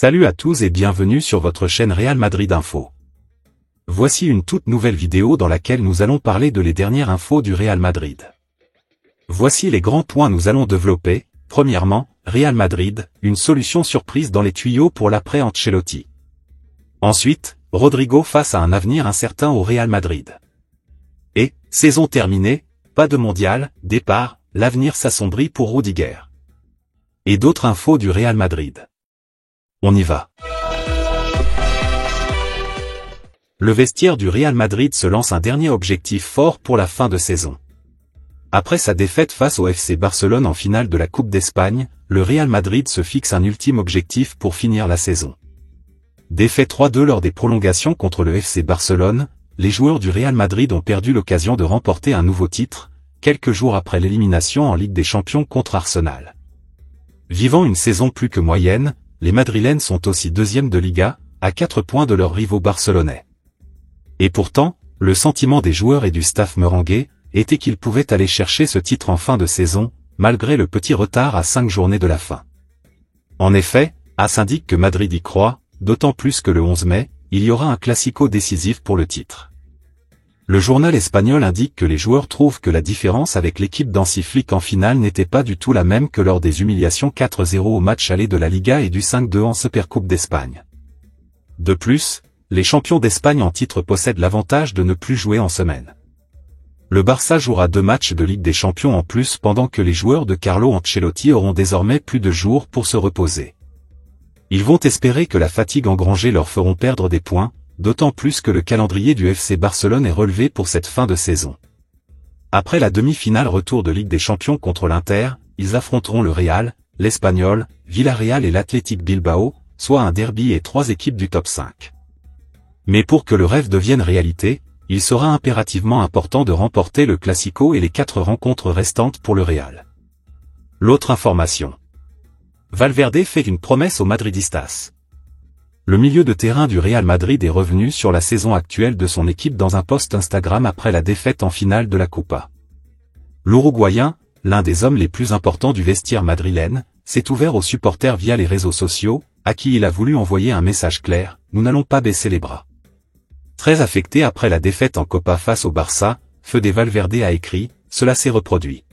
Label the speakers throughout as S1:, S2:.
S1: Salut à tous et bienvenue sur votre chaîne Real Madrid Info. Voici une toute nouvelle vidéo dans laquelle nous allons parler de les dernières infos du Real Madrid. Voici les grands points nous allons développer. Premièrement, Real Madrid, une solution surprise dans les tuyaux pour l'après Ancelotti. Ensuite, Rodrigo face à un avenir incertain au Real Madrid. Et, saison terminée, pas de mondial, départ, l'avenir s'assombrit pour Rudiger. Et d'autres infos du Real Madrid. On y va. Le vestiaire du Real Madrid se lance un dernier objectif fort pour la fin de saison. Après sa défaite face au FC Barcelone en finale de la Coupe d'Espagne, le Real Madrid se fixe un ultime objectif pour finir la saison. Défait 3-2 lors des prolongations contre le FC Barcelone, les joueurs du Real Madrid ont perdu l'occasion de remporter un nouveau titre, quelques jours après l'élimination en Ligue des Champions contre Arsenal. Vivant une saison plus que moyenne, les Madrilènes sont aussi deuxièmes de Liga, à 4 points de leurs rivaux barcelonais. Et pourtant, le sentiment des joueurs et du staff merengue était qu'ils pouvaient aller chercher ce titre en fin de saison, malgré le petit retard à 5 journées de la fin. En effet, AS indique que Madrid y croit, d'autant plus que le 11 mai, il y aura un classico décisif pour le titre. Le journal espagnol indique que les joueurs trouvent que la différence avec l'équipe d'Hansi Flick en finale n'était pas du tout la même que lors des humiliations 4-0 au match aller de la Liga et du 5-2 en Supercoupe d'Espagne. De plus, les champions d'Espagne en titre possèdent l'avantage de ne plus jouer en semaine. Le Barça jouera 2 matchs de Ligue des Champions en plus pendant que les joueurs de Carlo Ancelotti auront désormais plus de jours pour se reposer. Ils vont espérer que la fatigue engrangée leur feront perdre des points, d'autant plus que le calendrier du FC Barcelone est relevé pour cette fin de saison. Après la demi-finale retour de Ligue des Champions contre l'Inter, ils affronteront le Real, l'Espagnol, Villarreal et l'Athletic Bilbao, soit un derby et 3 équipes du top 5. Mais pour que le rêve devienne réalité, il sera impérativement important de remporter le Classico et les 4 rencontres restantes pour le Real. L'autre information. Valverde fait une promesse aux Madridistas. Le milieu de terrain du Real Madrid est revenu sur la saison actuelle de son équipe dans un post Instagram après la défaite en finale de la Copa. L'Uruguayen, l'un des hommes les plus importants du vestiaire madrilène, s'est ouvert aux supporters via les réseaux sociaux, à qui il a voulu envoyer un message clair: nous n'allons pas baisser les bras. Très affecté après la défaite en Copa face au Barça, Fede Valverde a écrit: cela s'est reproduit.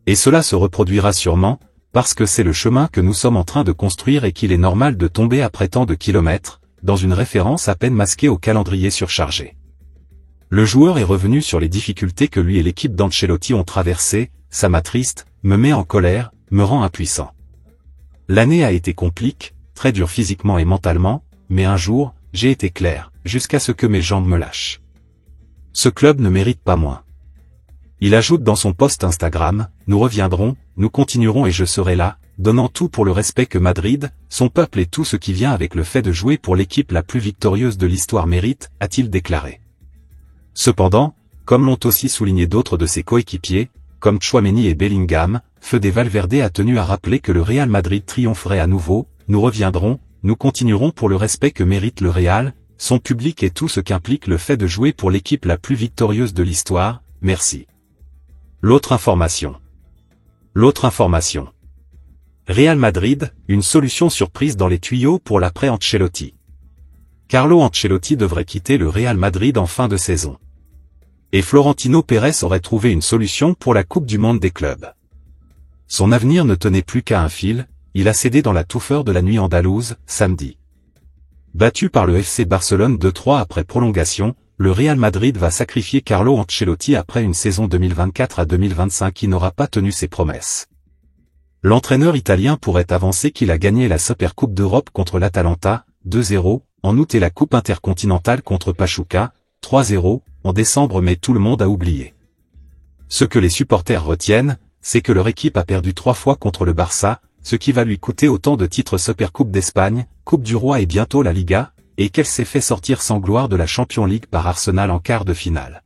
S1: Et cela se reproduira sûrement, parce que c'est le chemin que nous sommes en train de construire et qu'il est normal de tomber après tant de kilomètres, dans une référence à peine masquée au calendrier surchargé. Le joueur est revenu sur les difficultés que lui et l'équipe d'Ancelotti ont traversées: ça m'attriste, me met en colère, me rend impuissant. L'année a été compliquée, très dure physiquement et mentalement, mais un jour, j'ai été clair, jusqu'à ce que mes jambes me lâchent. Ce club ne mérite pas moins. Il ajoute dans son post Instagram: nous reviendrons, nous continuerons et je serai là, donnant tout pour le respect que Madrid, son peuple et tout ce qui vient avec le fait de jouer pour l'équipe la plus victorieuse de l'histoire mérite, a-t-il déclaré. Cependant, comme l'ont aussi souligné d'autres de ses coéquipiers, comme Tchouaméni et Bellingham, Fede Valverde a tenu à rappeler que le Real Madrid triompherait à nouveau: nous reviendrons, nous continuerons pour le respect que mérite le Real, son public et tout ce qu'implique le fait de jouer pour l'équipe la plus victorieuse de l'histoire, merci. L'autre information. Real Madrid, une solution surprise dans les tuyaux pour l'après Ancelotti. Carlo Ancelotti devrait quitter le Real Madrid en fin de saison. Et Florentino Pérez aurait trouvé une solution pour la Coupe du Monde des clubs. Son avenir ne tenait plus qu'à un fil, il a cédé dans la touffeur de la nuit andalouse, samedi. Battu par le FC Barcelone 2-3 après prolongation, le Real Madrid va sacrifier Carlo Ancelotti après une saison 2024 à 2025 qui n'aura pas tenu ses promesses. L'entraîneur italien pourrait avancer qu'il a gagné la Supercoupe d'Europe contre l'Atalanta, 2-0, en août et la Coupe intercontinentale contre Pachuca, 3-0, en décembre, mais tout le monde a oublié. Ce que les supporters retiennent, c'est que leur équipe a perdu 3 fois contre le Barça, ce qui va lui coûter autant de titres Supercoupe d'Espagne, Coupe du Roi et bientôt la Liga, et qu'elle s'est fait sortir sans gloire de la Champions League par Arsenal en quart de finale.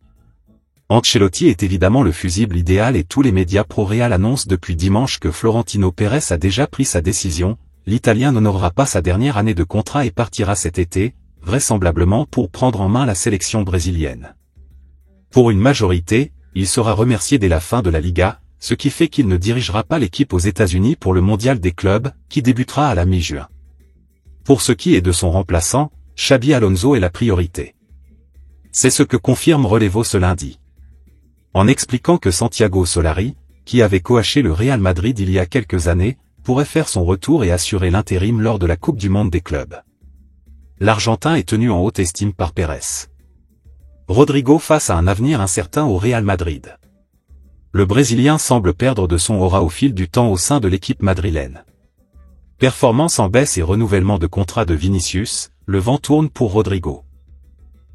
S1: Ancelotti est évidemment le fusible idéal et tous les médias pro-Real annoncent depuis dimanche que Florentino Pérez a déjà pris sa décision, l'Italien n'honorera pas sa dernière année de contrat et partira cet été, vraisemblablement pour prendre en main la sélection brésilienne. Pour une majorité, il sera remercié dès la fin de la Liga, ce qui fait qu'il ne dirigera pas l'équipe aux États-Unis pour le mondial des clubs, qui débutera à la mi-juin. Pour ce qui est de son remplaçant, Xabi Alonso est la priorité. C'est ce que confirme Relevo ce lundi. En expliquant que Santiago Solari, qui avait coaché le Real Madrid il y a quelques années, pourrait faire son retour et assurer l'intérim lors de la Coupe du Monde des clubs. L'Argentin est tenu en haute estime par Pérez. Rodrigo face à un avenir incertain au Real Madrid. Le Brésilien semble perdre de son aura au fil du temps au sein de l'équipe madrilène. Performance en baisse et renouvellement de contrat de Vinicius, le vent tourne pour Rodrigo.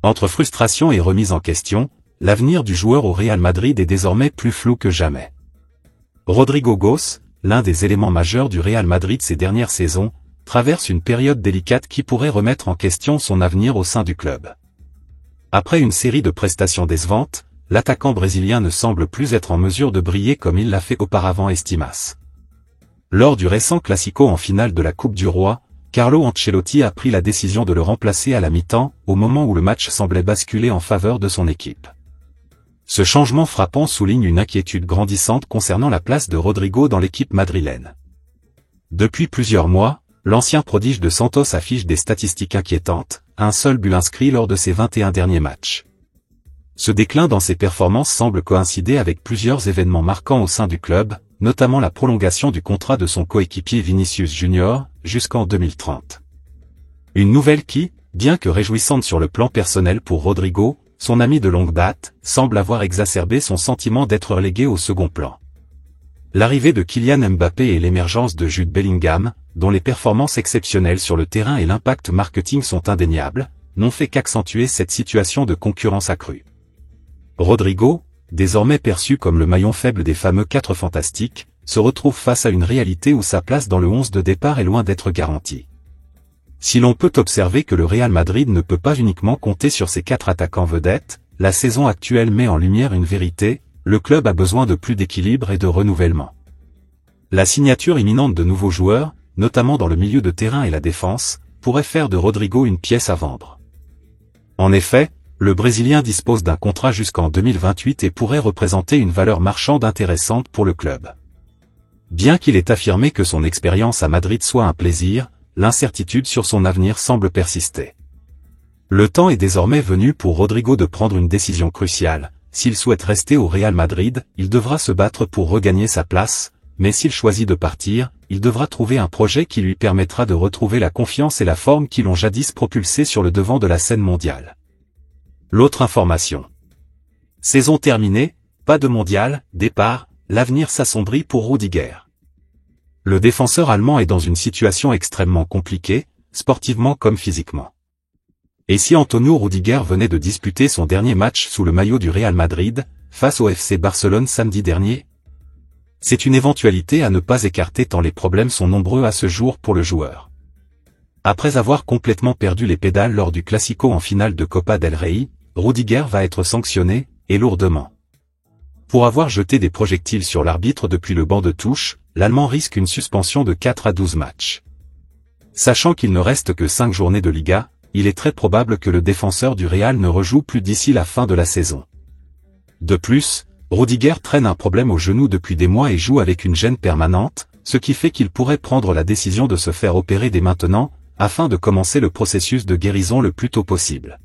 S1: Entre frustration et remise en question, l'avenir du joueur au Real Madrid est désormais plus flou que jamais. Rodrigo Goes, l'un des éléments majeurs du Real Madrid ces dernières saisons, traverse une période délicate qui pourrait remettre en question son avenir au sein du club. Après une série de prestations décevantes, l'attaquant brésilien ne semble plus être en mesure de briller comme il l'a fait auparavant estimas. Lors du récent Classico en finale de la Coupe du Roi, Carlo Ancelotti a pris la décision de le remplacer à la mi-temps, au moment où le match semblait basculer en faveur de son équipe. Ce changement frappant souligne une inquiétude grandissante concernant la place de Rodrigo dans l'équipe madrilène. Depuis plusieurs mois, l'ancien prodige de Santos affiche des statistiques inquiétantes, un seul but inscrit lors de ses 21 derniers matchs. Ce déclin dans ses performances semble coïncider avec plusieurs événements marquants au sein du club, notamment la prolongation du contrat de son coéquipier Vinicius Junior, jusqu'en 2030. Une nouvelle qui, bien que réjouissante sur le plan personnel pour Rodrigo, son ami de longue date, semble avoir exacerbé son sentiment d'être relégué au second plan. L'arrivée de Kylian Mbappé et l'émergence de Jude Bellingham, dont les performances exceptionnelles sur le terrain et l'impact marketing sont indéniables, n'ont fait qu'accentuer cette situation de concurrence accrue. Rodrigo, désormais perçu comme le maillon faible des fameux 4 fantastiques, se retrouve face à une réalité où sa place dans le 11 de départ est loin d'être garantie. Si l'on peut observer que le Real Madrid ne peut pas uniquement compter sur ses 4 attaquants vedettes, la saison actuelle met en lumière une vérité, le club a besoin de plus d'équilibre et de renouvellement. La signature imminente de nouveaux joueurs, notamment dans le milieu de terrain et la défense, pourrait faire de Rodrigo une pièce à vendre. En effet, le Brésilien dispose d'un contrat jusqu'en 2028 et pourrait représenter une valeur marchande intéressante pour le club. Bien qu'il ait affirmé que son expérience à Madrid soit un plaisir, l'incertitude sur son avenir semble persister. Le temps est désormais venu pour Rodrigo de prendre une décision cruciale. S'il souhaite rester au Real Madrid, il devra se battre pour regagner sa place, mais s'il choisit de partir, il devra trouver un projet qui lui permettra de retrouver la confiance et la forme qui l'ont jadis propulsé sur le devant de la scène mondiale. L'autre information. Saison terminée, pas de mondial, départ, l'avenir s'assombrit pour Rudiger. Le défenseur allemand est dans une situation extrêmement compliquée, sportivement comme physiquement. Et si Antonio Rudiger venait de disputer son dernier match sous le maillot du Real Madrid, face au FC Barcelone samedi dernier? C'est une éventualité à ne pas écarter tant les problèmes sont nombreux à ce jour pour le joueur. Après avoir complètement perdu les pédales lors du Classico en finale de Copa del Rey, Rudiger va être sanctionné, et lourdement. Pour avoir jeté des projectiles sur l'arbitre depuis le banc de touche, l'Allemand risque une suspension de 4 à 12 matchs. Sachant qu'il ne reste que 5 journées de Liga, il est très probable que le défenseur du Real ne rejoue plus d'ici la fin de la saison. De plus, Rudiger traîne un problème au genou depuis des mois et joue avec une gêne permanente, ce qui fait qu'il pourrait prendre la décision de se faire opérer dès maintenant, afin de commencer le processus de guérison le plus tôt possible.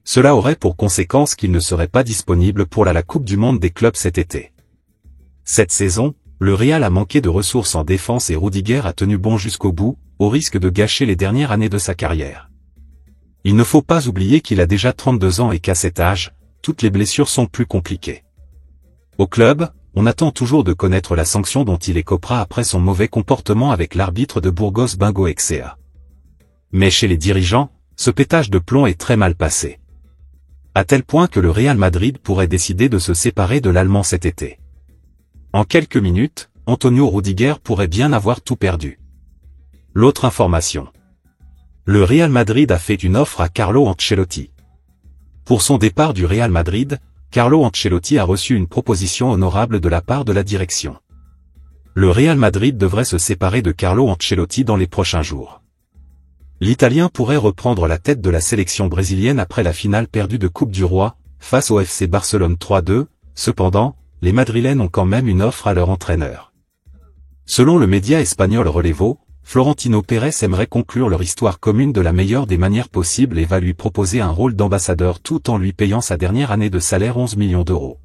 S1: Cela aurait pour conséquence qu'il ne serait pas disponible pour la Coupe du Monde des clubs cet été. Cette saison, le Real a manqué de ressources en défense et Rudiger a tenu bon jusqu'au bout, au risque de gâcher les dernières années de sa carrière. Il ne faut pas oublier qu'il a déjà 32 ans et qu'à cet âge, toutes les blessures sont plus compliquées. Au club, on attend toujours de connaître la sanction dont il écopera après son mauvais comportement avec l'arbitre de Burgos Bengoechea. Mais chez les dirigeants, ce pétage de plomb est très mal passé. À tel point que le Real Madrid pourrait décider de se séparer de l'Allemand cet été. En quelques minutes, Antonio Rudiger pourrait bien avoir tout perdu. L'autre information. Le Real Madrid a fait une offre à Carlo Ancelotti. Pour son départ du Real Madrid, Carlo Ancelotti a reçu une proposition honorable de la part de la direction. Le Real Madrid devrait se séparer de Carlo Ancelotti dans les prochains jours. L'Italien pourrait reprendre la tête de la sélection brésilienne après la finale perdue de Coupe du Roi, face au FC Barcelone 3-2, cependant, les Madrilènes ont quand même une offre à leur entraîneur. Selon le média espagnol Relevo, Florentino Pérez aimerait conclure leur histoire commune de la meilleure des manières possibles et va lui proposer un rôle d'ambassadeur tout en lui payant sa dernière année de salaire 11 millions d'euros.